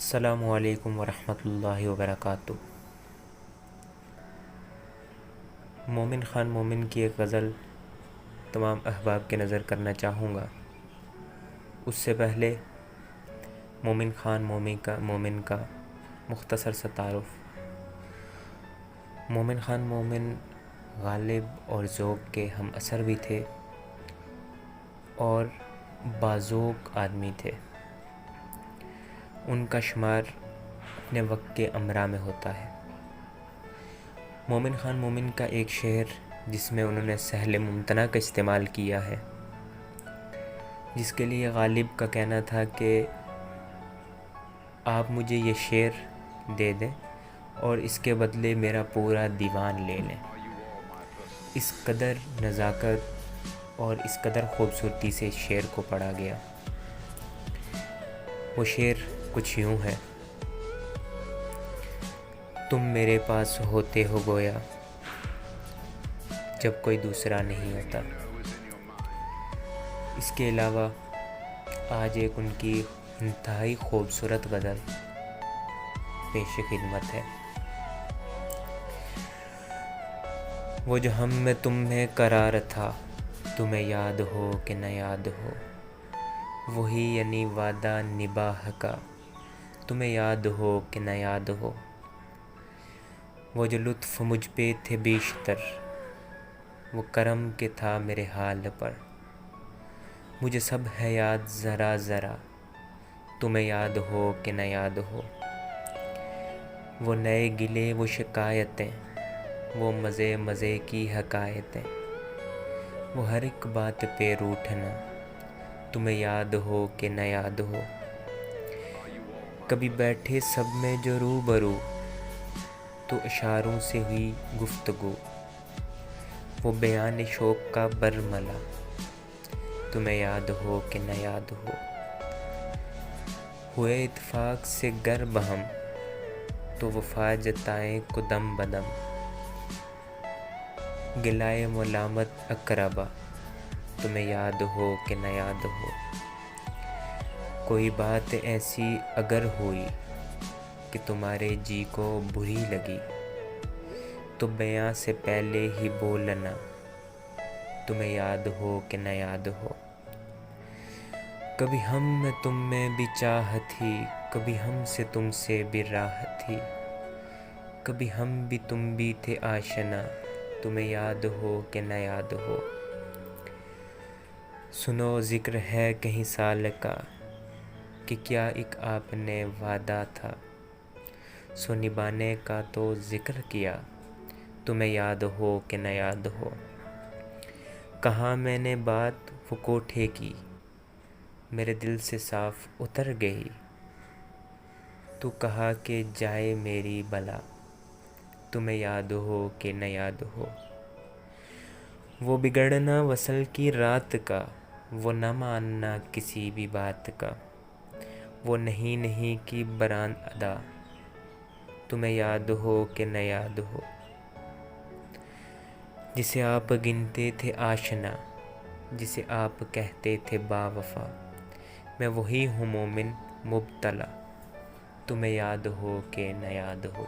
السلام علیکم ورحمۃ اللہ وبرکاتہ۔ مومن خان مومن کی ایک غزل تمام احباب کے نظر کرنا چاہوں گا۔ اس سے پہلے مومن خان مومن کا مختصر سا تعارف۔ مومن خان مومن غالب اور ذوق کے ہم اثر بھی تھے اور باذوق آدمی تھے۔ ان کا شمار اپنے وقت کے امراء میں ہوتا ہے۔ مومن خان مومن کا ایک شعر جس میں انہوں نے سہل ممتنع کا استعمال کیا ہے، جس کے لیے غالب کا کہنا تھا کہ آپ مجھے یہ شعر دے دیں اور اس کے بدلے میرا پورا دیوان لے لیں۔ اس قدر نزاکت اور اس قدر خوبصورتی سے اس شعر کو پڑھا گیا۔ وہ شعر کچھ یوں ہے: تم میرے پاس ہوتے ہو گویا جب کوئی دوسرا نہیں ہوتا۔ اس کے علاوہ آج ایک ان کی انتہائی خوبصورت غزل پیش خدمت ہے۔ وہ جو ہم میں تم میں قرار تھا، تمہیں یاد ہو کہ نہ یاد ہو، وہی یعنی وعدہ نباہ کا، تمہیں یاد ہو کہ نہ یاد ہو۔ وہ جو لطف مجھ پہ تھے بیشتر، وہ کرم کے تھا میرے حال پر، مجھے سب ہے یاد ذرا ذرا، تمہیں یاد ہو کہ نہ یاد ہو۔ وہ نئے گلے وہ شکایتیں، وہ مزے مزے کی حکایتیں، وہ ہر ایک بات پہ روٹھنا، تمہیں یاد ہو کہ نہ یاد ہو۔ کبھی بیٹھے سب میں جو روبرو، تو اشاروں سے ہوئی گفتگو، وہ بیان شوق کا برملا، تمہیں یاد ہو کہ نہ یاد ہو۔ ہوئے اتفاق سے گر بہم، تو وفا جتائیں قدم بدم، گلائے ملامت اقربا، تمہیں یاد ہو کہ نہ یاد ہو۔ کوئی بات ایسی اگر ہوئی کہ تمہارے جی کو بری لگی، تو بیاں سے پہلے ہی بولنا، تمہیں یاد ہو کہ نہ یاد ہو۔ کبھی ہم میں تم میں بھی چاہت تھی، کبھی ہم سے تم سے بھی راحت تھی، کبھی ہم بھی تم بھی تھے آشنا، تمہیں یاد ہو کہ نہ یاد ہو۔ سنو ذکر ہے کہیں سال کا، کہ کیا ایک آپ نے وعدہ تھا، سو نبھانے کا تو ذکر کیا، تمہیں یاد ہو کہ نہ یاد ہو۔ کہا میں نے بات وہ کوٹھے کی، میرے دل سے صاف اتر گئی، تو کہا کہ جائے میری بلا، تمہیں یاد ہو کہ نہ یاد ہو۔ وہ بگڑنا وصل کی رات کا، وہ نہ ماننا کسی بھی بات کا، وہ نہیں کی برآں ادا، تمہیں یاد ہو کہ نہ یاد ہو۔ جسے آپ گنتے تھے آشنا، جسے آپ کہتے تھے با وفا، میں وہی ہوں مومن مبتلا، تمہیں یاد ہو کہ نہ یاد ہو۔